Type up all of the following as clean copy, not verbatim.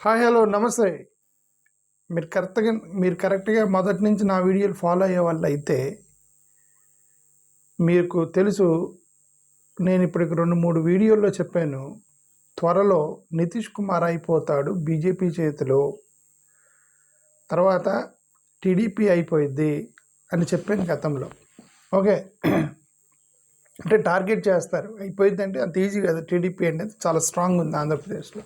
Hi hello నమస్తే. మీరు కరెక్ట్గా మొదటి నుంచి నా వీడియోలు ఫాలో అయ్యే వాళ్ళు అయితే మీకు తెలుసు. నేను ఇప్పటికి 2-3 వీడియోల్లో చెప్పాను, త్వరలో నితీష్ కుమార్ అయిపోతాడు బీజేపీ చేతిలో, తర్వాత టీడీపీ అయిపోయిద్ది అని చెప్పాను గతంలో. ఓకే, అంటే టార్గెట్ చేస్తారు, అయిపోయింది అంటే అంత ఈజీ కదా. టీడీపీ అనేది చాలా స్ట్రాంగ్ ఉంది ఆంధ్రప్రదేశ్లో.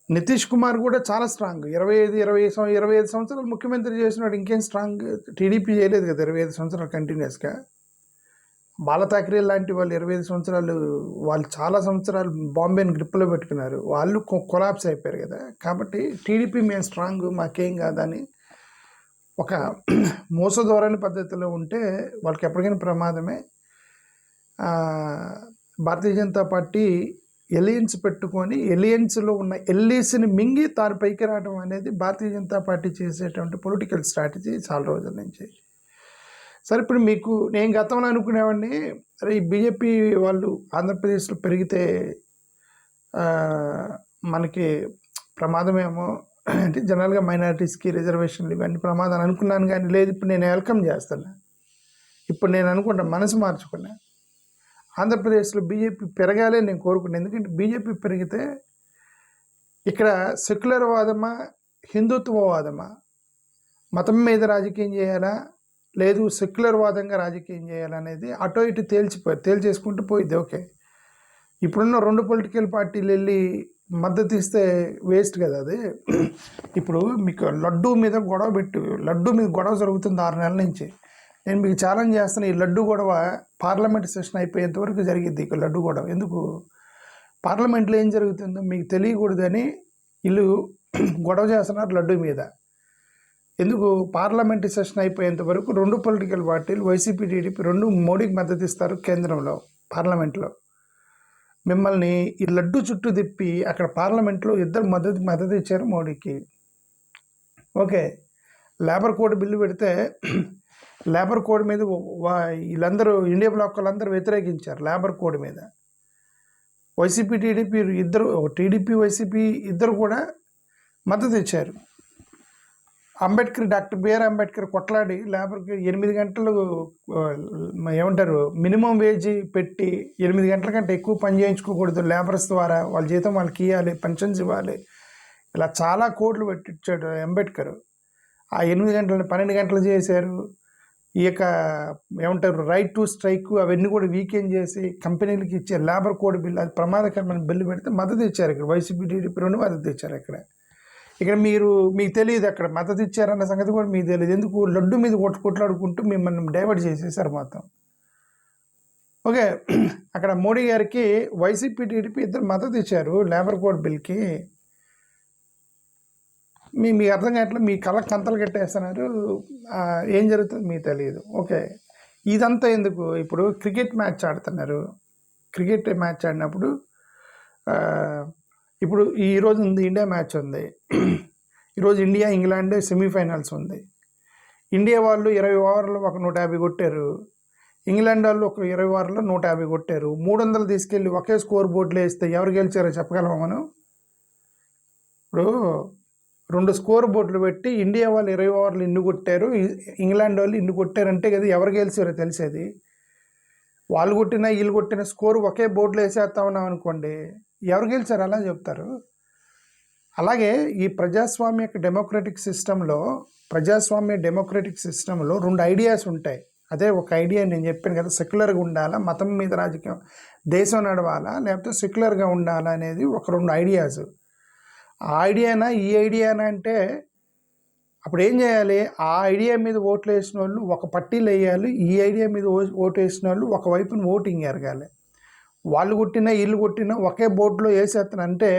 నితీష్ కుమార్ కూడా చాలా స్ట్రాంగ్. 25 సంవత్సరాలు ముఖ్యమంత్రి చేసినాడు, ఇంకేం స్ట్రాంగ్. టీడీపీ చేయలేదు కదా 25 సంవత్సరాలు కంటిన్యూస్గా. బాల ఠాక్రే లాంటి వాళ్ళు 25 సంవత్సరాలు, వాళ్ళు చాలా సంవత్సరాలు బాంబేని గ్రిప్పులో పెట్టుకున్నారు, వాళ్ళు కొలాప్స్ అయిపోయారు కదా. కాబట్టి టీడీపీ మేము స్ట్రాంగ్, మాకేం కాదని ఒక మోసధోరణి పద్ధతిలో ఉంటే వాళ్ళకి ఎప్పటికైనా ప్రమాదమే. భారతీయ జనతా పార్టీ ఎలియన్స్ పెట్టుకొని ఎలియన్స్లో ఉన్న ఎల్లీస్ని మింగి తాను పైకి రావడం అనేది భారతీయ జనతా పార్టీ చేసేటువంటి పొలిటికల్ స్ట్రాటజీ చాలా రోజుల నుంచి. సరే, ఇప్పుడు మీకు నేను గతంలో అనుకునేవాడిని, అరే ఈ బీజేపీ వాళ్ళు ఆంధ్రప్రదేశ్లో పెరిగితే మనకి ప్రమాదమేమో, అంటే జనరల్గా మైనారిటీస్కి రిజర్వేషన్లు ఇవన్నీ ప్రమాదాలు అనుకున్నాను. కానీ లేదు, ఇప్పుడు నేను వెల్కమ్ చేస్తాను. ఇప్పుడు నేను అనుకుంటా, మనసు మార్చుకున్నా, ఆంధ్రప్రదేశ్లో బీజేపీ పెరగాలే నేను కోరుకున్నాను. ఎందుకంటే బీజేపీ పెరిగితే ఇక్కడ సెక్యులర్ వాదమా, హిందుత్వవాదమా, మతం మీద రాజకీయం చేయాలా, లేదు సెక్యులర్ వాదంగా రాజకీయం చేయాలనేది అటో ఇటు తేల్చేసుకుంటూ పోయిద్ది. ఓకే, ఇప్పుడున్న 2 పొలిటికల్ పార్టీలు వెళ్ళి మద్దతు ఇస్తే వేస్ట్ కదా అది. ఇప్పుడు మీకు లడ్డూ మీద గొడవ జరుగుతుంది 6 నెలల నుంచి. నేను మీకు ఛాలెంజ్ చేస్తాను, ఈ లడ్డు గొడవ పార్లమెంట్ సెషన్ అయిపోయేంత వరకు జరిగిద్ది. ఇక లడ్డు గొడవ ఎందుకు, పార్లమెంట్లో ఏం జరుగుతుందో మీకు తెలియకూడదని వీళ్ళు గొడవ చేస్తున్నారు లడ్డు మీద. ఎందుకు, పార్లమెంట్ సెషన్ అయిపోయేంత వరకు 2 పొలిటికల్ పార్టీలు వైసీపీ, టీడీపీ 2 మోడీకి మద్దతు ఇస్తారు కేంద్రంలో, పార్లమెంట్లో. మిమ్మల్ని ఈ లడ్డు చుట్టూ తిప్పి అక్కడ పార్లమెంట్లో ఇద్దరు మద్దతు ఇచ్చారు మోడీకి. ఓకే, లేబర్ కోడ్ బిల్లు పెడితే లేబర్ కోడ్ మీద వీళ్ళందరూ ఇండియా బ్లాక్ వాళ్ళందరూ వ్యతిరేకించారు. లేబర్ కోడ్ మీద వైసీపీ, టీడీపీ ఇద్దరు, టీడీపీ వైసీపీ ఇద్దరు కూడా మద్దతు ఇచ్చారు. డాక్టర్ బిఆర్ అంబేద్కర్ కొట్లాడి లేబర్కి 8 గంటలు ఏమంటారు మినిమం వేజ్ పెట్టి 8 గంటల కంటే ఎక్కువ పని చేయించుకోకూడదు, లేబర్స్ ద్వారా వాళ్ళ జీతం వాళ్ళకి ఇవ్వాలి, పెన్షన్స్ ఇవ్వాలి, ఇలా చాలా కోడ్లు పెట్టించాడు అంబేద్కర్. ఆ 8 గంటలను 12 గంటలు చేశారు. ఈ యొక్క ఏమంటారు రైట్ టు స్ట్రైక్ అవన్నీ కూడా వీకెండ్ చేసి కంపెనీలకి ఇచ్చే లేబర్ కోడ్ బిల్, అది ప్రమాదకరమైన బిల్లు పెడితే మద్దతు ఇచ్చారు. ఇక్కడ వైసీపీ, టీడీపీ 2 మద్దతు ఇచ్చారు. ఇక్కడ మీకు తెలియదు, అక్కడ మద్దతు ఇచ్చారన్న సంగతి కూడా మీకు తెలియదు. ఎందుకు, లడ్డు మీద కొట్లాడుకుంటూ మిమ్మల్ని డైవర్ట్ చేసేసారు మొత్తం. ఓకే, అక్కడ మోడీ గారికి వైసీపీ, టీడీపీ ఇద్దరు మద్దతు ఇచ్చారు లేబర్ కోడ్ బిల్కి. మీకు అర్థం కావట్లే, మీ కంతలు కట్టేస్తున్నారు, ఏం జరుగుతుంది మీకు తెలియదు. ఓకే, ఇదంతా ఎందుకు, ఇప్పుడు క్రికెట్ మ్యాచ్ ఆడుతున్నారు. క్రికెట్ మ్యాచ్ ఆడినప్పుడు ఇప్పుడు ఈరోజు ఇండియా మ్యాచ్ ఉంది. ఈరోజు ఇండియా ఇంగ్లాండ్ సెమీఫైనల్స్ ఉంది. ఇండియా వాళ్ళు 20 ఓవర్లు ఒక 150 కొట్టారు, ఇంగ్లాండ్ వాళ్ళు ఒక 20 ఓవర్లో 150 కొట్టారు. 300 తీసుకెళ్ళి ఒకే స్కోర్ బోర్డులో వేస్తే ఎవరు గెలిచారో చెప్పగలమా మనం? ఇప్పుడు 2 స్కోర్ బోర్డులు పెట్టి ఇండియా వాళ్ళు 20 ఓవర్లు ఇన్ని కొట్టారు, ఇంగ్లాండ్ వాళ్ళు ఇన్ని కొట్టారంటే కదా ఎవరు గెలిచారో తెలిసేది. వాళ్ళు కొట్టిన వీళ్ళు కొట్టిన స్కోర్ ఒకే బోర్డులో వేసేస్తా ఉన్నాం అనుకోండి, ఎవరు గెలిచారు అలా చెప్తారు. అలాగే ఈ ప్రజాస్వామ్య డెమోక్రటిక్ సిస్టంలో 2 ఐడియాస్ ఉంటాయి. అదే ఒక ఐడియా నేను చెప్పాను కదా, సెక్యులర్గా ఉండాలా, మతం మీద రాజకీయం, దేశం నడవాలా, లేకపోతే సెక్యులర్గా ఉండాలా అనేది ఒక 2 ఐడియాస్. ఆ ఐడియానా ఈ ఐడియానా అంటే అప్పుడు ఏం చేయాలి, ఆ ఐడియా మీద ఓట్లు వేసిన వాళ్ళు ఒక పట్టీలు వేయాలి, ఈ ఐడియా మీద ఓటు వేసిన వాళ్ళు ఒకవైపున ఓటింగ్ ఎరగాలి. వాళ్ళు కొట్టినా వీళ్ళు కొట్టినా ఒకే బోర్డులో వేసేస్తానంటే,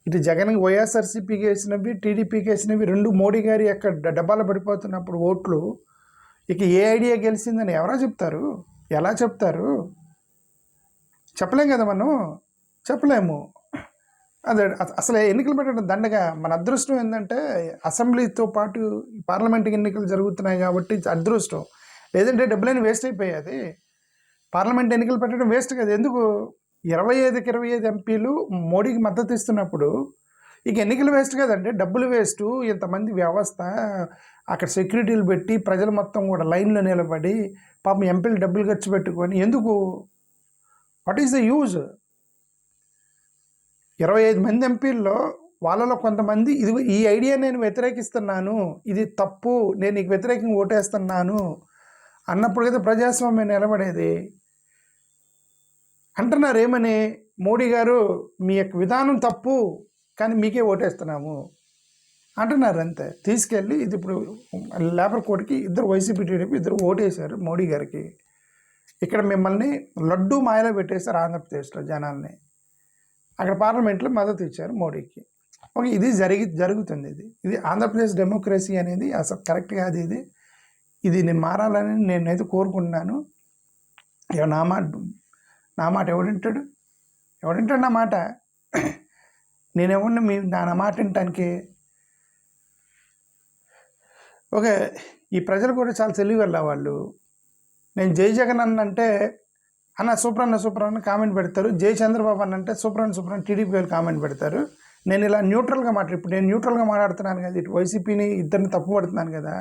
ఇటు జగన్ వైఎస్ఆర్సీపీకి వేసినవి, టీడీపీకి వేసినవి 2 మోడీ గారి యొక్క డబ్బాలు పడిపోతున్నప్పుడు ఓట్లు, ఇక ఏ ఐడియా గెలిచిందని ఎవరో చెప్తారు, ఎలా చెప్తారు? చెప్పలేం కదా, మనం చెప్పలేము. అదే అసలు ఎన్నికలు పెట్టడం దండగా. మన అదృష్టం ఏంటంటే అసెంబ్లీతో పాటు పార్లమెంట్ ఎన్నికలు జరుగుతున్నాయి కాబట్టి అదృష్టం, లేదంటే డబ్బులైన వేస్ట్ అయిపోయేది. పార్లమెంట్ ఎన్నికలు పెట్టడం వేస్ట్ కదా. ఎందుకు, 25కి 25 ఎంపీలు మోడీకి మద్దతు ఇస్తున్నప్పుడు ఇక ఎన్నికలు వేస్ట్ కదండి, డబ్బులు వేస్ట్, ఇంతమంది వ్యవస్థ అక్కడ సెక్యూరిటీలు పెట్టి ప్రజలు మొత్తం కూడా లైన్లో నిలబడి పాపం ఎంపీలు డబ్బులు ఖర్చు పెట్టుకొని ఎందుకు? What is the use? 25 మంది ఎంపీల్లో వాళ్ళలో కొంతమంది ఇదిగో ఈ ఐడియా నేను వ్యతిరేకిస్తున్నాను, ఇది తప్పు, నేను నీకు వ్యతిరేకంగా ఓటేస్తున్నాను అన్నప్పుడు కదా ప్రజాస్వామ్యం నిలబడేది. అంటున్నారు ఏమని, మోడీ గారు మీ యొక్క విధానం తప్పు కానీ మీకే ఓటేస్తున్నాము అంటున్నారు అంతే. తీసుకెళ్ళి ఇది ఇప్పుడు లేబర్ కోర్టుకి ఇద్దరు వైసీపీ టీడీపీ ఇద్దరు ఓటేశారు మోడీ గారికి. ఇక్కడ మిమ్మల్ని లడ్డూ మాయలో పెట్టేశారు ఆంధ్రప్రదేశ్లో జనాల్ని. అక్కడ పార్లమెంట్లో మద్దతు ఇచ్చారు మోడీకి. ఓకే, ఇది జరుగుతుంది. ఇది ఆంధ్రప్రదేశ్ డెమోక్రసీ అనేది అసలు కరెక్ట్ కాదు. ఇది నేను మారాలని నేనైతే కోరుకుంటున్నాను. నా మాట ఎవడింటాడు నా మాట? నేనెవరిని నా మాట వినటానికి? ఓకే, ఈ ప్రజలు కూడా చాలా తెలివిగల వాళ్ళు. నేను జై జగన్ అంటే అన్న సూపర్ అన్న కామెంట్ పెడతారు, జై చంద్రబాబు అన్న అంటే సూపర్ అన్న టీడీపీ వాళ్ళు కామెంట్ పెడతారు. నేను ఇలా న్యూట్రల్గా ఇప్పుడు నేను న్యూట్రల్గా మాట్లాడుతున్నాను కదా, ఇటు వైసీపీని ఇద్దరిని తప్పు పడుతున్నాను కదా.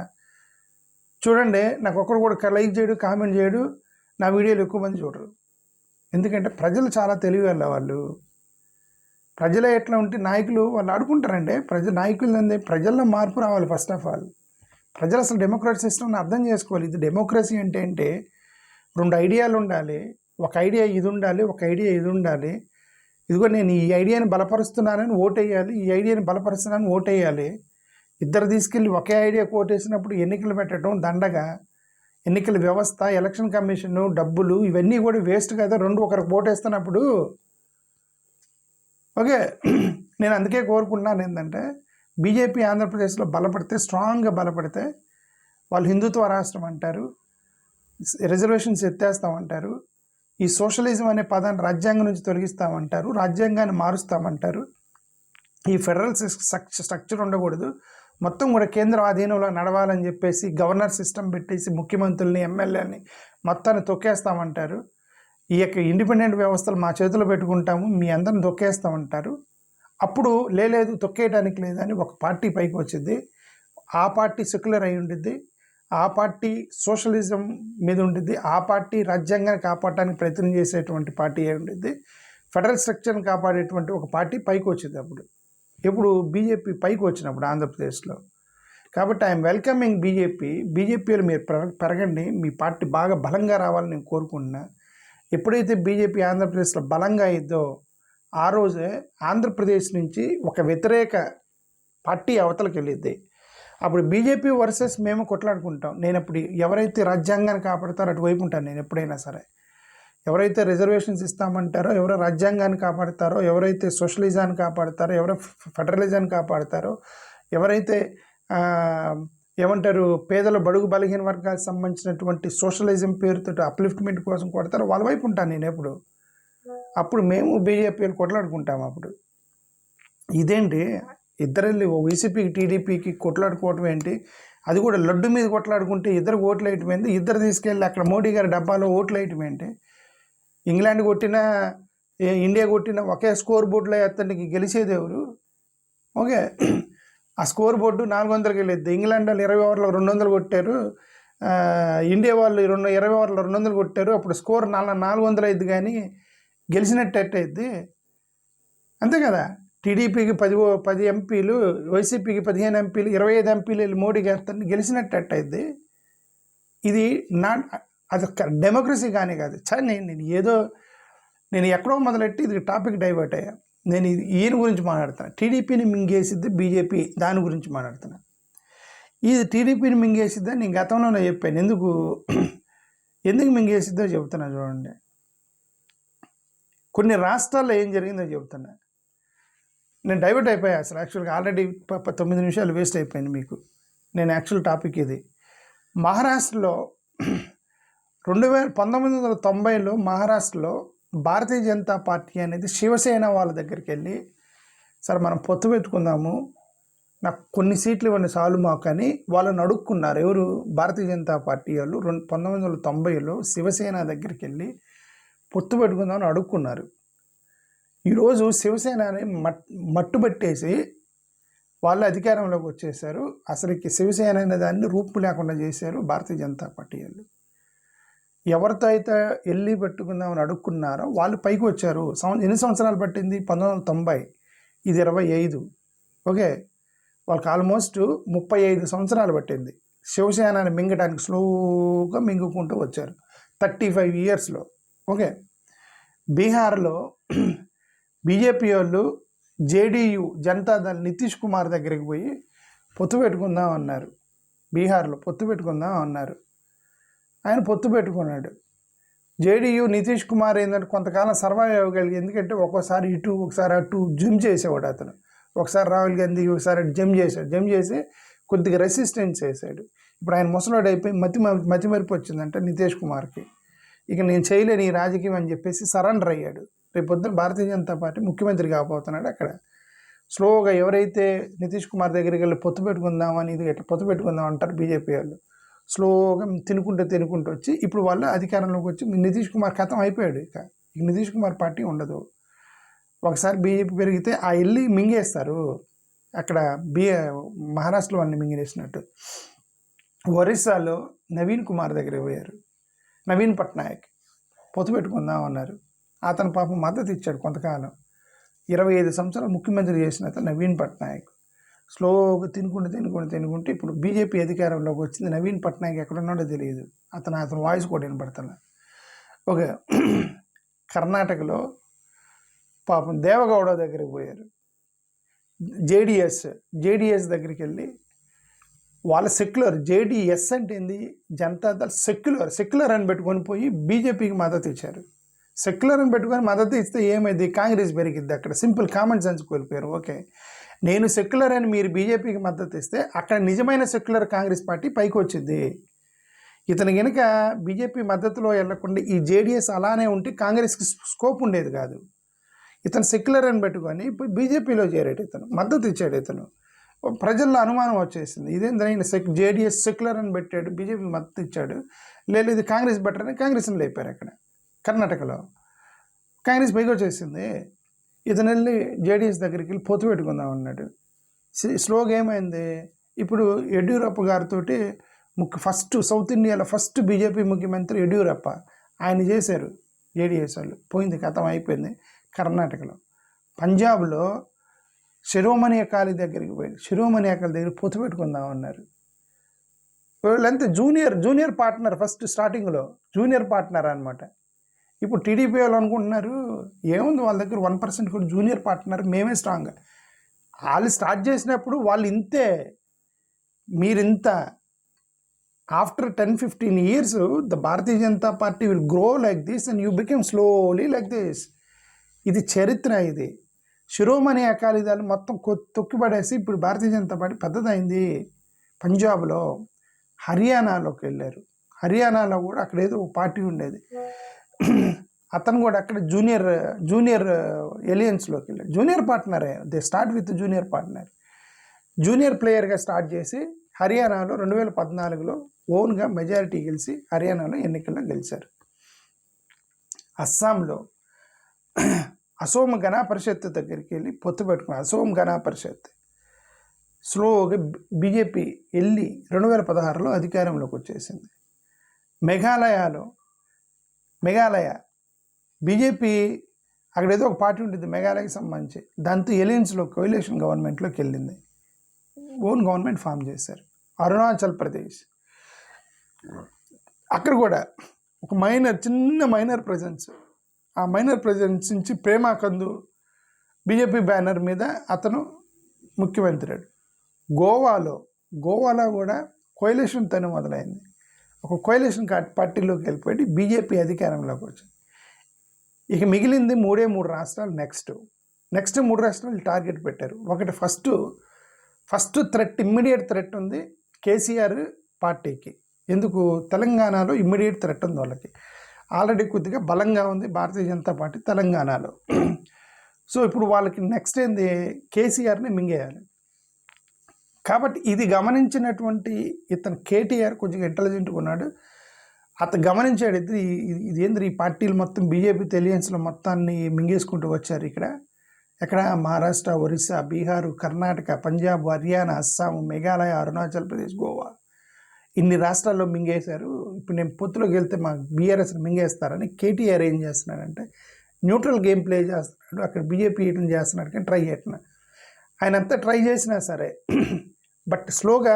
చూడండి, నాకు ఒక్కడు కూడా లైక్ చేయడు, కామెంట్ చేయడు, నా వీడియోలు ఎక్కువ మంది చూడరు. ఎందుకంటే ప్రజలు చాలా తెలివిగల వాళ్ళు. ప్రజలే ఎట్లా ఉంటే నాయకులు వాళ్ళు ఆడుకుంటారండి. నాయకులు ప్రజల్లో మార్పు రావాలి. ఫస్ట్ ఆఫ్ ఆల్ ప్రజలు అసలు డెమోక్రసీ సిస్టమ్ని అర్థం చేసుకోవాలి. ఇది డెమోక్రసీ అంటే 2 ఐడియాలు ఉండాలి. ఒక ఐడియా ఇది ఉండాలి, ఒక ఐడియా ఇది ఉండాలి. ఇదిగో నేను ఈ ఐడియాని బలపరుస్తున్నానని ఓటేయాలి, ఈ ఐడియాని బలపరుస్తున్నానని ఓటేయాలి. ఇద్దరు తీసుకెళ్ళి ఒకే ఐడియాకి ఓటేసినప్పుడు ఎన్నికలు పెట్టడం దండగా. ఎన్నికల వ్యవస్థ, ఎలక్షన్ కమిషన్, డబ్బులు ఇవన్నీ కూడా వేస్ట్ కదా ఒకరికి ఓటేస్తున్నప్పుడు. ఓకే, నేను అందుకే కోరుకుంటున్నాను ఏంటంటే బీజేపీ ఆంధ్రప్రదేశ్లో బలపడితే, స్ట్రాంగ్గా బలపడితే వాళ్ళు హిందుత్వ రాష్ట్రం అంటారు, రిజర్వేషన్స్ ఎత్తేస్తామంటారు, ఈ సోషలిజం అనే పదాన్ని రాజ్యాంగం నుంచి తొలగిస్తామంటారు, రాజ్యాంగాన్ని మారుస్తామంటారు, ఈ ఫెడరల్ స్ట్రక్చర్ ఉండకూడదు, మొత్తం కూడా కేంద్ర ఆధీనంలో నడవాలని చెప్పేసి గవర్నర్ సిస్టమ్ పెట్టేసి ముఖ్యమంత్రుల్ని ఎమ్మెల్యేలని మొత్తాన్ని తొక్కేస్తామంటారు, ఈ యొక్క ఇండిపెండెంట్ వ్యవస్థలు మా చేతిలో పెట్టుకుంటాము, మీ అందరిని తొక్కేస్తామంటారు. అప్పుడు లేదు తొక్కేయడానికి లేదని ఒక పార్టీ పైకి వచ్చింది. ఆ పార్టీ సెక్యులర్ అయి ఉండిద్ది, ఆ పార్టీ సోషలిజం మీద ఉండిద్ది, ఆ పార్టీ రాజ్యాంగాన్ని కాపాడటానికి ప్రయత్నం చేసేటువంటి పార్టీ అయి ఉండిద్ది, ఫెడరల్ స్ట్రక్చర్ని కాపాడేటువంటి ఒక పార్టీ పైకి వచ్చింది. ఎప్పుడు బీజేపీ పైకి వచ్చినప్పుడు ఆంధ్రప్రదేశ్లో. కాబట్టి ఐఎమ్ వెల్కమింగ్ బీజేపీలో మీరు పెరగండి, మీ పార్టీ బాగా బలంగా రావాలని నేను కోరుకుంటున్నా. ఎప్పుడైతే బీజేపీ ఆంధ్రప్రదేశ్లో బలంగా అయ్యిద్దో ఆ రోజే ఆంధ్రప్రదేశ్ నుంచి ఒక వ్యతిరేక పార్టీ అవతలకి వెళ్ళిద్ది. అప్పుడు బీజేపీ వర్సెస్ మేము కొట్లాడుకుంటాం. నేను అప్పుడు ఎవరైతే రాజ్యాంగాన్ని కాపాడతారో అటువైపు ఉంటాను నేను ఎప్పుడైనా సరే. ఎవరైతే రిజర్వేషన్స్ ఇస్తామంటారో, ఎవరో రాజ్యాంగాన్ని కాపాడతారో, ఎవరైతే సోషలిజాన్ని కాపాడతారో, ఎవరో ఫెడరలిజాన్ని కాపాడతారో, ఎవరైతే ఏమంటారు పేదల బడుగు బలహీన వర్గాలకు సంబంధించినటువంటి సోషలిజం పేరుతో అప్లిఫ్ట్మెంట్ కోసం కొడతారో వాళ్ళ వైపు ఉంటాను నేను ఎప్పుడు. అప్పుడు మేము బీజేపీలు కొట్లాడుకుంటాము. అప్పుడు ఇదేంటి ఇద్దరు వైసీపీకి టీడీపీకి కొట్లాడుకోవటం ఏంటి? అది కూడా లడ్డు మీద కొట్లాడుకుంటే ఇద్దరు ఓట్లు వేయటం ఏంటి? ఇద్దరు తీసుకెళ్ళి అక్కడ మోడీ గారి డబ్బాలో ఓట్లు వేయటం ఏంటి? ఇంగ్లాండ్ కొట్టినా ఇండియా కొట్టినా ఒకే స్కోర్ బోర్డులో అతనికి గెలిచేది ఎవరు? ఓకే, ఆ స్కోర్ బోర్డు 400కి వెళ్ళిద్ది. ఇంగ్లాండ్ వాళ్ళు 20 ఓవర్లో 200 కొట్టారు, ఇండియా వాళ్ళు 20 ఓవర్లో 200 కొట్టారు. అప్పుడు స్కోర్ 400 అయింది కానీ గెలిచినట్టు ఎట్టయిద్ది? అంతే కదా. టీడీపీకి 10 ఎంపీలు, వైసీపీకి 15 ఎంపీలు, 25 ఎంపీలు వెళ్ళి మోడీ గారిని గెలిచినట్టు ఎట్టయిద్ది? ఇది అది డెమోక్రసీ కానీ కాదు. నేను ఎక్కడో మొదలెట్టి ఇది టాపిక్ డైవర్ట్ అయ్యా. నేను ఈయన గురించి మాట్లాడుతాను. టీడీపీని మింగేసిద్ది బీజేపీ, దాని గురించి మాట్లాడుతున్నా. ఇది టీడీపీని మింగేసిద్దని నేను గతంలోనే చెప్పాను. ఎందుకు మింగేసిద్దో చెబుతున్నా చూడండి. కొన్ని రాష్ట్రాల్లో ఏం జరిగిందో చెబుతున్నా. నేను డైవర్ట్ అయిపోయా అసలు. యాక్చువల్గా ఆల్రెడీ 9 నిమిషాలు వేస్ట్ అయిపోయింది మీకు. నేను యాక్చువల్ టాపిక్ ఇది. మహారాష్ట్రలో 1990లో మహారాష్ట్రలో భారతీయ జనతా పార్టీ అనేది శివసేన వాళ్ళ దగ్గరికి వెళ్ళి, సార్ మనం పొత్తు పెట్టుకుందాము, నాకు కొన్ని సీట్లు ఇవ్వండి చాలు మాకు అని వాళ్ళని అడుక్కున్నారు. ఎవరు? భారతీయ జనతా పార్టీ వాళ్ళు 1990లో శివసేన దగ్గరికి వెళ్ళి పొత్తు పెట్టుకుందామని అడుక్కున్నారు. ఈరోజు శివసేనని మట్టుబట్టేసి వాళ్ళు అధికారంలోకి వచ్చేసారు. అసలుకి శివసేన అనే దాన్ని రూపు లేకుండా చేశారు భారతీయ జనతా పార్టీ వాళ్ళు. ఎవరితో అయితే వెళ్ళి పెట్టుకుందామని అడుక్కున్నారో వాళ్ళు పైకి వచ్చారు. ఎన్ని సంవత్సరాలు పట్టింది? 1990, ఇది 25. ఓకే, వాళ్ళకి ఆల్మోస్ట్ 35 సంవత్సరాలు పట్టింది శివసేనని మింగడానికి. స్లోగా మింగుకుంటూ వచ్చారు 35 ఇయర్స్లో. ఓకే, బీహార్లో బీజేపీ వాళ్ళు జేడీయూ జనతాదళ్ నితీష్ కుమార్ దగ్గరికి పోయి పొత్తు పెట్టుకుందాం అన్నారు. బీహార్లో పొత్తు పెట్టుకుందాం అన్నారు. ఆయన పొత్తు పెట్టుకున్నాడు. జేడీయూ నితీష్ కుమార్ ఏంటంటే కొంతకాలం సర్వైవ్ అవ్వగలిగి, ఎందుకంటే ఒక్కోసారి ఇటు ఒకసారి అటు జిమ్ చేసేవాడు అతను. ఒకసారి రాహుల్ గాంధీ ఒకసారి జిమ్ చేశాడు. జిమ్ చేసి కొద్దిగా రెసిస్టెన్స్ చేశాడు. ఇప్పుడు ఆయన ముసలోడు అయిపోయి మతిమరిపి వచ్చిందంటే నితీష్ కుమార్కి. ఇక నేను చేయలేని ఈ రాజకీయం అని చెప్పేసి సరెండర్ అయ్యాడు. రేపు పొద్దున భారతీయ జనతా పార్టీ ముఖ్యమంత్రి కాబోతున్నాడు. అక్కడ స్లోగా ఎవరైతే నితీష్ కుమార్ దగ్గరికి వెళ్ళి పొత్తు పెట్టుకుందామని ఇది ఎట్లా పొత్తు పెట్టుకుందాం అంటారు బీజేపీ వాళ్ళు, స్లోగా తినుకుంటూ వచ్చి ఇప్పుడు వాళ్ళు అధికారంలోకి వచ్చి నితీష్ కుమార్ ఖతం అయిపోయాడు. ఇక నితీష్ కుమార్ పార్టీ ఉండదు. ఒకసారి బీజేపీ పెరిగితే ఆ వెళ్ళి మింగేస్తారు. అక్కడ మహారాష్ట్రలో వాళ్ళని మింగేసినట్టు. ఒరిస్సాలో నవీన్ కుమార్ దగ్గర పోయారు. నవీన్ పట్నాయక్ పొత్తు పెట్టుకుందాం అన్నారు. అతను పాపం మద్దతు ఇచ్చాడు కొంతకాలం. 25 సంవత్సరాలు ముఖ్యమంత్రి చేసిన అతను నవీన్ పట్నాయక్ స్లోగా తినుకుంటూ ఇప్పుడు బీజేపీ అధికారంలోకి వచ్చింది. నవీన్ పట్నాయక్ ఎక్కడున్నాడో తెలియదు. అతను వాయిస్ కూడా వినపడుతున్నా. ఓకే, కర్ణాటకలో పాపం దేవగౌడ దగ్గరికి పోయారు. జేడిఎస్ దగ్గరికి వెళ్ళి వాళ్ళ సెక్యులర్, జేడిఎస్ అంటే ఏంది, జనతాదళ్ సెక్యులర్ అని పెట్టుకొని పోయి బీజేపీకి మద్దతు ఇచ్చారు. సెక్యులర్ అని పెట్టుకొని మద్దతు ఇస్తే ఏమైంది? కాంగ్రెస్ పెరిగిద్ది. అక్కడ సింపుల్ కామన్ సెన్స్ కోల్పోయారు. ఓకే, నేను సెక్యులర్ అని మీరు బీజేపీకి మద్దతు ఇస్తే అక్కడ నిజమైన సెక్యులర్ కాంగ్రెస్ పార్టీ పైకి వచ్చింది. ఇతను కనుక బీజేపీ మద్దతులో వెళ్ళకుండా ఈ జేడిఎస్ అలానే ఉంటే కాంగ్రెస్కి స్కోప్ ఉండేది కాదు. ఇతను సెక్యులర్ అని పెట్టుకొని ఇప్పుడు బీజేపీలో చేరాడు. ఇతను మద్దతు ఇచ్చాడు. ఇతను ప్రజల్లో అనుమానం వచ్చేసింది, ఇదేంటైనా జేడిఎస్ సెక్యులర్ అని పెట్టాడు, బీజేపీ మద్దతు ఇచ్చాడు, లేదు ఇది కాంగ్రెస్ బెటర్ అని కాంగ్రెస్ని లేపారు. అక్కడ కర్ణాటకలో కాంగ్రెస్ పైకి వచ్చేసింది. ఇతను వెళ్ళి జేడిఎస్ దగ్గరికి వెళ్ళి పొత్తు పెట్టుకుందాం అన్నాడు. స్లోగా ఏమైంది, ఇప్పుడు యడ్యూరప్ప గారితో ఫస్ట్ సౌత్ ఇండియాలో ఫస్ట్ బీజేపీ ముఖ్యమంత్రి యడ్యూరప్ప, ఆయన చేశారు జేడిఎస్ వాళ్ళు. పోయింది, కథం అయిపోయింది. కర్ణాటకలో, పంజాబ్లో శిరోమణి అకాలి దగ్గరికి పోయింది. శిరోమణి అకాలి దగ్గర పొత్తు పెట్టుకుందాం అన్నారు. వీళ్ళంతా జూనియర్ పార్ట్నర్, ఫస్ట్ స్టార్టింగ్లో జూనియర్ పార్ట్నర్ అనమాట. ఇప్పుడు టీడీపీ వాళ్ళు అనుకుంటున్నారు ఏముంది వాళ్ళ దగ్గర 1% కూడా జూనియర్ పార్ట్నర్, మేమే స్ట్రాంగ్. వాళ్ళు స్టార్ట్ చేసినప్పుడు వాళ్ళు ఇంతే, మీరింత. After 10-15 years the Bharatiya Janata party will grow like this and you become slowly like this. ఇది చరిత్ర. ఇది శిరోమణి అకాలీదళం మొత్తం తొక్కిపడేసి ఇప్పుడు భారతీయ జనతా పార్టీ పెద్దదైంది. పంజాబ్లో, హర్యానాలోకి వెళ్ళారు. హర్యానాలో కూడా అక్కడ ఏదో ఒక పార్టీ ఉండేది, అతను కూడా అక్కడ జూనియర్ ఎలియన్స్లోకి వెళ్ళాడు. జూనియర్ పార్ట్నరే, they start with junior partner. Junior ప్లేయర్గా స్టార్ట్ చేసి హర్యానాలో 2014లో ఓన్గా మెజారిటీ గెలిచి హర్యానాలో ఎన్నికల్లో గెలిచారు. అస్సాంలో అసోం గణ పరిషత్ దగ్గరికి వెళ్ళి పొత్తు పెట్టుకున్నారు. అసోం గణ పరిషత్ స్లోగా బీజేపీ వెళ్ళి 2016లో అధికారంలోకి వచ్చేసింది. మేఘాలయ బీజేపీ అక్కడ ఏదో ఒక పార్టీ ఉంటుంది మేఘాలయకి సంబంధించి, దాంతో ఎలియన్స్లో కోయిలేషన్ గవర్నమెంట్లోకి వెళ్ళింది. ఓన్ గవర్నమెంట్ ఫామ్ చేశారు. అరుణాచల్ ప్రదేశ్, అక్కడ కూడా ఒక చిన్న మైనర్ ప్రజెన్స్. ఆ మైనర్ ప్రజెన్స్ నుంచి ప్రేమా కందు బీజేపీ బ్యానర్ మీద అతను ముఖ్యమంత్రి. గోవాలో కూడా కోయిలేషన్ తను మొదలైంది. ఒక కోయిలేషన్ పార్టీలోకి వెళ్ళిపోయి బీజేపీ అధికారంలోకి వచ్చింది. ఇక మిగిలింది 3 రాష్ట్రాలు. నెక్స్ట్ 3 రాష్ట్రాలు టార్గెట్ పెట్టారు. ఒకటి ఫస్ట్ థ్రెట్, ఇమ్మీడియట్ థ్రెట్ ఉంది కేసీఆర్ పార్టీకి. ఎందుకు? తెలంగాణలో ఇమ్మీడియట్ థ్రెట్ ఉంది వాళ్ళకి. ఆల్రెడీ కొద్దిగా బలంగా ఉంది భారతీయ జనతా పార్టీ తెలంగాణలో. సో ఇప్పుడు వాళ్ళకి నెక్స్ట్ ఏంది, కేసీఆర్ని మింగేయాలి. కాబట్టి ఇది గమనించినటువంటి ఇతను కేటీఆర్ కొంచెం ఇంటెలిజెంట్గా ఉన్నాడు. గమనించాడు ఇదేంద్ర ఈ పార్టీలు మొత్తం బీజేపీ తెలియన్స్లో మొత్తాన్ని మింగేసుకుంటూ వచ్చారు ఎక్కడ మహారాష్ట్ర, ఒరిస్సా, బీహారు, కర్ణాటక, పంజాబ్, హర్యానా, అస్సాం, మేఘాలయ, అరుణాచల్ ప్రదేశ్, గోవా, ఇన్ని రాష్ట్రాల్లో మింగేశారు. ఇప్పుడు నేను పొత్తులోకి వెళ్తే మా బీఆర్ఎస్ని మింగేస్తారని కేటీఆర్ ఏం చేస్తున్నాడంటే న్యూట్రల్ గేమ్ ప్లే చేస్తున్నాడు. అక్కడ బీజేపీ ఏం చేస్తున్నాడు కానీ ట్రై చేస్తున్నాడు. ఆయన అంతా ట్రై చేసినా సరే బట్ స్లోగా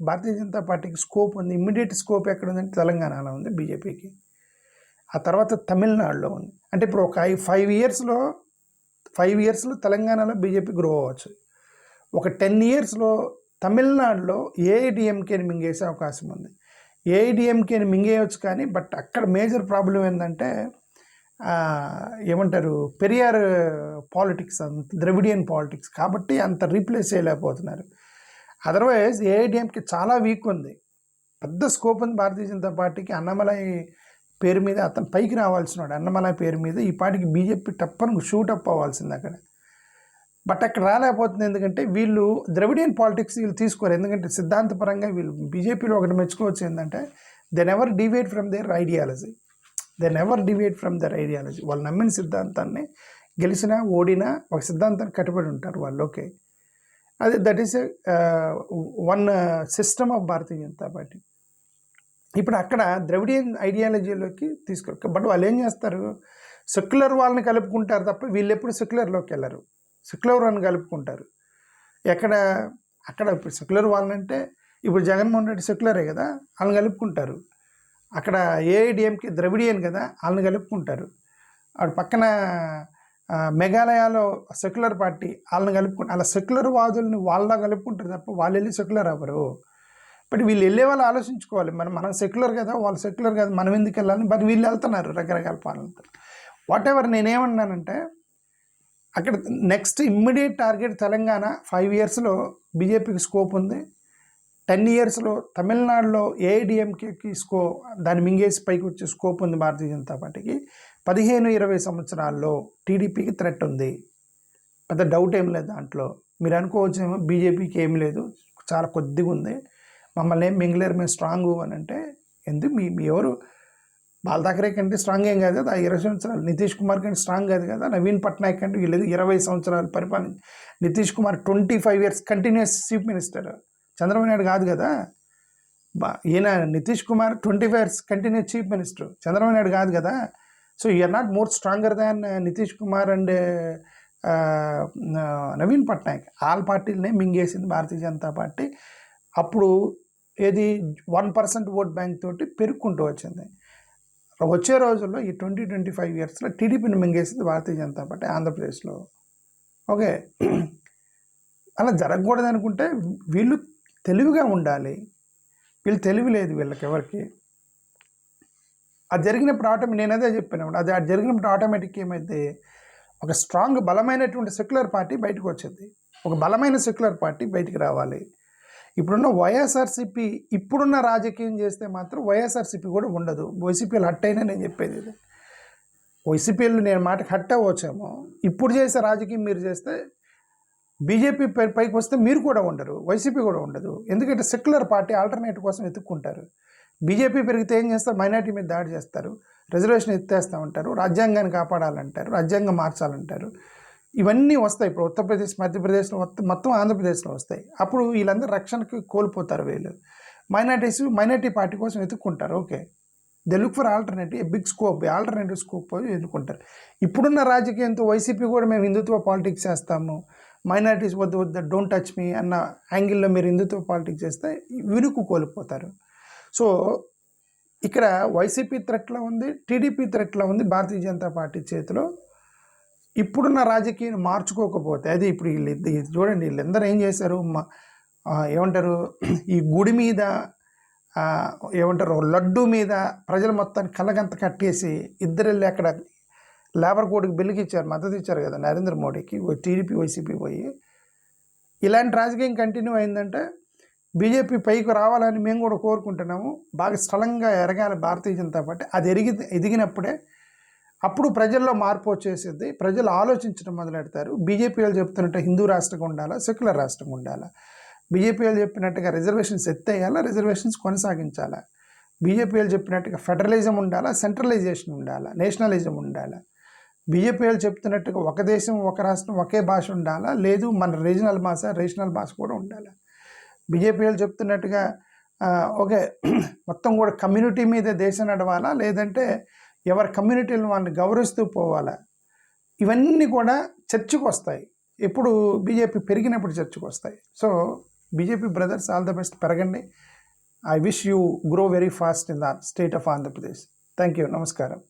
భారతీయ జనతా పార్టీకి స్కోప్ ఉంది. ఇమ్మీడియట్ స్కోప్ ఎక్కడ ఉందంటే తెలంగాణలో ఉంది బీజేపీకి. ఆ తర్వాత తమిళనాడులో ఉంది. అంటే ఇప్పుడు ఒక 5 ఇయర్స్లో తెలంగాణలో బీజేపీ గ్రో అవ్వచ్చు. ఒక 10 ఇయర్స్లో తమిళనాడులో ఏఐడిఎంకేని మింగేసే అవకాశం ఉంది. ఏఐడిఎంకేని మింగేయవచ్చు కానీ బట్ అక్కడ మేజర్ ప్రాబ్లం ఏంటంటే ఏమంటారు పెరియార్ పాలిటిక్స్, ద్రవిడియన్ పాలిటిక్స్ కాబట్టి అంత రీప్లేస్ చేయలేకపోతున్నారు. అదర్వైజ్ ఏఐడిఎంకి చాలా వీక్ ఉంది. పెద్ద స్కోప్ ఉంది భారతీయ జనతా పార్టీకి. అన్నమలై పేరు మీద అతను పైకి రావాల్సినాడు. అన్నమలై పేరు మీద ఈ పార్టీకి బీజేపీ టప్పని షూటప్ అవ్వాల్సింది అక్కడ. బట్ అక్కడ రాలేకపోతుంది. ఎందుకంటే వీళ్ళు ద్రవిడియన్ పాలిటిక్స్ వీళ్ళు తీసుకోరు. ఎందుకంటే సిద్ధాంతపరంగా వీళ్ళు బీజేపీలో ఒకటి మెచ్చుకోవచ్చు ఏంటంటే they never deviate from their ideology. వాళ్ళు నమ్మిన సిద్ధాంతాన్ని గెలిచినా ఓడినా ఒక సిద్ధాంతాన్ని కట్టుబడి ఉంటారు వాళ్ళు. ఓకే, అది that is one system of Bharatiya Janata party. ఇప్పుడు అక్కడ ద్రవిడియన్ ఐడియాలజీలోకి తీసుకోరు. బట్ వాళ్ళు ఏం చేస్తారు, సెక్యులర్ వాళ్ళని కలుపుకుంటారు తప్ప వీళ్ళు ఎప్పుడు సెక్యులర్లోకి వెళ్ళరు. సెక్యులర్ వాళ్ళని కలుపుకుంటారు. అక్కడ ఇప్పుడు సెక్యులర్ వాళ్ళంటే ఇప్పుడు జగన్మోహన్ రెడ్డి సెక్యులరే కదా, వాళ్ళని కలుపుకుంటారు. అక్కడ ఏఐడిఎంకి ద్రవిడియన్ కదా, వాళ్ళని కలుపుకుంటారు. అటు పక్కన మేఘాలయలో సెక్యులర్ పార్టీ వాళ్ళని కలుపుకుంటారు. అలా సెక్యులర్ వాదుల్ని వాళ్ళ కలుపుకుంటారు తప్ప వాళ్ళు వెళ్ళి సెక్యులర్ అవ్వరు. బట్ వీళ్ళు వెళ్ళే వాళ్ళు ఆలోచించుకోవాలి, మనం సెక్యులర్ కదా, వాళ్ళు సెక్యులర్ కదా, మనం ఎందుకు వెళ్ళాలని. బట్ వీళ్ళు వెళ్తున్నారు రకరకాల పాలనతో. వాట్ ఎవర్ నేనేమన్నానంటే అక్కడ నెక్స్ట్ ఇమ్మీడియట్ టార్గెట్ తెలంగాణ. 5 ఇయర్స్లో బీజేపీకి స్కోప్ ఉంది. 10 ఇయర్స్లో తమిళనాడులో ఏఐడిఎంకేకి దాన్ని మింగేసి పైకి వచ్చే స్కోప్ ఉంది భారతీయ జనతా పార్టీకి. 15-20 సంవత్సరాల్లో టీడీపీకి థ్రెట్ ఉంది. పెద్ద డౌట్ ఏం లేదు దాంట్లో. మీరు అనుకోవచ్చేమో బీజేపీకి ఏం లేదు, చాలా కొద్దిగా ఉంది, మమ్మల్ని ఏం మింగలేరు, మేము స్ట్రాంగ్ అని అంటే ఎందుకు మీ ఎవరు బాల్ ఠాకరే కంటే స్ట్రాంగ్ ఏం కాదు కదా 20 సంవత్సరాలు. నితీష్ కుమార్ కంటే స్ట్రాంగ్ కాదు కదా. నవీన్ పట్నాయక్ కంటే వీళ్ళు 20 సంవత్సరాలు పరిపాలన. Nitish Kumar 25 years continuous chief minister. Chandrababu Naidu కాదు కదా. ఈయన Nitish Kumar 25 years continuous chief minister. Chandrababu Naidu కాదు కదా. So you are not more stronger than Nitish Kumar and Naveen Patnaik. All పార్టీలనే మింగేసింది భారతీయ జనతా పార్టీ. అప్పుడు ఏది 1% ఓట్ బ్యాంక్ తోటి పెరుక్కుంటూ వచ్చింది. వచ్చే రోజుల్లో ఈ 20-25 ఇయర్స్లో టీడీపీని మింగేసింది భారతీయ జనతా పార్టీ ఆంధ్రప్రదేశ్లో. ఓకే, అలా జరగకూడదు అనుకుంటే వీళ్ళు తెలివిగా ఉండాలి. వీళ్ళు తెలివి లేదు వీళ్ళకి ఎవరికి. అది జరిగినప్పుడు నేను అదే చెప్పాను. అది జరిగినప్పుడు ఆటోమేటిక్ ఏమైతే ఒక స్ట్రాంగ్ బలమైనటువంటి సెక్యులర్ పార్టీ బయటకు వచ్చింది. ఒక బలమైన సెక్యులర్ పార్టీ బయటికి రావాలి. ఇప్పుడున్న వైఎస్ఆర్సీపీ ఇప్పుడున్న రాజకీయం చేస్తే మాత్రం వైఎస్ఆర్సీపీ కూడా ఉండదు. వైసీపీలు హట్ అయినా నేను చెప్పేది ఇది. వైసీపీలు నేను మాటకి హట్ అవ్వచ్చేమో. ఇప్పుడు చేసే రాజకీయం మీరు చేస్తే బీజేపీ పైకి వస్తే మీరు కూడా ఉండరు, వైసీపీ కూడా ఉండదు. ఎందుకంటే సెక్యులర్ పార్టీ ఆల్టర్నేటివ్ కోసం వెతుక్కుంటారు. బీజేపీ పెరిగితే ఏం చేస్తారు, మైనార్టీ మీద దాడి చేస్తారు, రిజర్వేషన్ ఎత్తేస్తూ ఉంటారు, రాజ్యాంగాన్ని కాపాడాలంటారు, రాజ్యాంగం మార్చాలంటారు. ఇవన్నీ వస్తాయి. ఇప్పుడు ఉత్తరప్రదేశ్, మధ్యప్రదేశ్లో మొత్తం ఆంధ్రప్రదేశ్లో వస్తాయి. అప్పుడు వీళ్ళందరూ రక్షణకి కోల్పోతారు. వీళ్ళు మైనార్టీ పార్టీ కోసం వెతుక్కుంటారు. Okay, they look for alternative, big scope, alternative scope ఎన్నుకుంటారు. ఇప్పుడున్న రాజకీయంతో వైసీపీ కూడా మేము హిందుత్వ పాలిటిక్స్ చేస్తాము, మైనారిటీస్ వద్దు డోంట్ టచ్ మీ అన్న యాంగిల్లో మీరు హిందుత్వ పాలిటిక్స్ చేస్తే విరుకు కోల్పోతారు. సో ఇక్కడ వైసీపీ థ్రెట్లో ఉంది, టీడీపీ థ్రెట్లో ఉంది భారతీయ జనతా పార్టీ చేతిలో. ఇప్పుడున్న రాజకీయాన్ని మార్చుకోకపోతే అది ఇప్పుడు వీళ్ళు చూడండి, వీళ్ళందరూ ఏం చేశారు, ఏమంటారు, ఈ గుడి మీద ఏమంటారు లడ్డు మీద ప్రజలు మొత్తాన్ని కళ్ళగంత కట్టేసి ఇద్దరు వెళ్ళి అక్కడ లేబర్ కోడ్కి బిల్లుకి ఇచ్చారు, మద్దతు ఇచ్చారు కదా నరేంద్ర మోడీకి. టీడీపీ వైసీపీ పోయి ఇలాంటి రాజకీయం కంటిన్యూ అయిందంటే బీజేపీ పైకి రావాలని మేము కూడా కోరుకుంటున్నాము. బాగా స్థలంగా ఎరగాలి భారతీయ జనతా పార్టీ. అది ఎదిగినప్పుడే అప్పుడు ప్రజల్లో మార్పు వచ్చేసేది. ప్రజలు ఆలోచించడం మొదలెడతారు. బీజేపీ వాళ్ళు చెప్తున్నట్టు హిందూ రాష్ట్రంగా ఉండాలా, సెక్యులర్ రాష్ట్రంగా ఉండాలా, బీజేపీ వాళ్ళు చెప్పినట్టుగా రిజర్వేషన్స్ ఎత్తేయాలా, రిజర్వేషన్స్ కొనసాగించాలా, బీజేపీ వాళ్ళు చెప్పినట్టుగా ఫెడరలిజం ఉండాలా, సెంట్రలైజేషన్ ఉండాలా, నేషనలిజం ఉండాలా? బీజేపీ వాళ్ళు చెప్తున్నట్టుగా ఒక దేశం ఒక రాష్ట్రం ఒకే భాష ఉండాలా, లేదు మన రీజనల్ భాష కూడా ఉండాలా? బీజేపీ వాళ్ళు చెప్తున్నట్టుగా ఓకే మొత్తం కూడా కమ్యూనిటీ మీద దేశం నడవాలా, లేదంటే ఎవరి కమ్యూనిటీలను వాళ్ళని గౌరవిస్తూ పోవాలా? ఇవన్నీ కూడా చర్చకు వస్తాయి. ఎప్పుడు బీజేపీ పెరిగినప్పుడు చర్చకు వస్తాయి. So BJP brothers, all the best, పెరగండి. I wish you grow very fast in the state of Andhra Pradesh. Thank you. నమస్కారం.